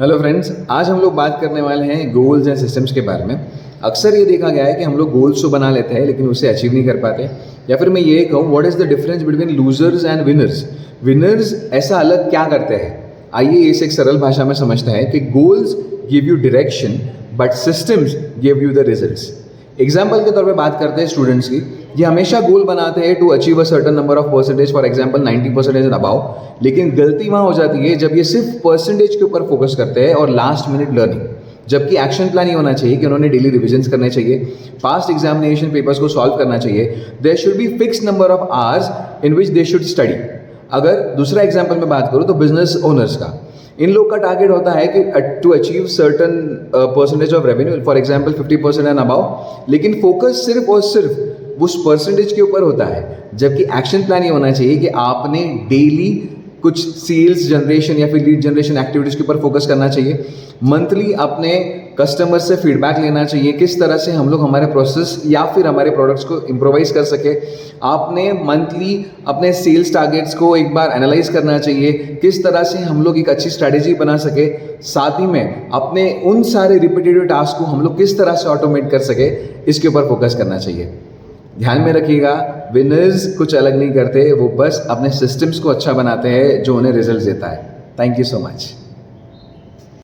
Hello friends, आज हम लोग बात करने वाले हैं गोल्स एंड सिस्टम्स के बारे में। अक्सर ये देखा गया है कि हम लोग गोल्स तो बना लेते हैं लेकिन उसे अचीव नहीं कर पाते। या फिर मैं ये कहूँ, what is the difference between losers and winners. Winners ऐसा अलग क्या करते हैं, आइए इसे एक सरल भाषा में समझते हैं कि goals give you direction but systems give you the results. Example के तौर पे बात करते हैं स्टूडेंट्स की। ये हमेशा गोल बनाते हैं to achieve a certain number of percentage, for example 90% and above. लेकिन गलती वहाँ हो जाती है जब ये सिर्फ परसेंटेज के ऊपर फोकस करते हैं और लास्ट मिनट लर्निंग। जबकि एक्शन प्लान ये होना चाहिए कि उन्होंने डेली रिविजन्स करने चाहिए, पास्ट एग्जामिनेशन पेपर्स को सॉल्व करना चाहिए। There should be fix number of hours in which they should study. अगर दूसरा एग्जाम्पल में बात करूँ तो बिजनेस ओनर्स का, इन लोग का टारगेट होता है कि to achieve certain percentage of revenue, for example 50% and above. लेकिन फोकस सिर्फ और सिर्फ उस परसेंटेज के ऊपर होता है। जबकि एक्शन प्लान ये होना चाहिए कि आपने डेली कुछ सेल्स जनरेशन या फिर लीड जनरेशन एक्टिविटीज़ के ऊपर फोकस करना चाहिए। मंथली अपने कस्टमर से फीडबैक लेना चाहिए, किस तरह से हम लोग हमारे प्रोसेस या फिर हमारे प्रोडक्ट्स को इम्प्रोवाइज कर सके। आपने मंथली अपने सेल्स टारगेट्स को एक बार एनालाइज करना चाहिए, किस तरह से हम लोग एक अच्छी स्ट्रैटेजी बना सके। साथ ही में अपने उन सारे रिपीटेटिव टास्क को हम लोग किस तरह से ऑटोमेट कर सके, इसके ऊपर फोकस करना चाहिए। ध्यान में रखिएगा, विनर्स कुछ अलग नहीं करते, वो बस अपने सिस्टम्स को अच्छा बनाते हैं जो उन्हें रिजल्ट देता है। Thank you so much.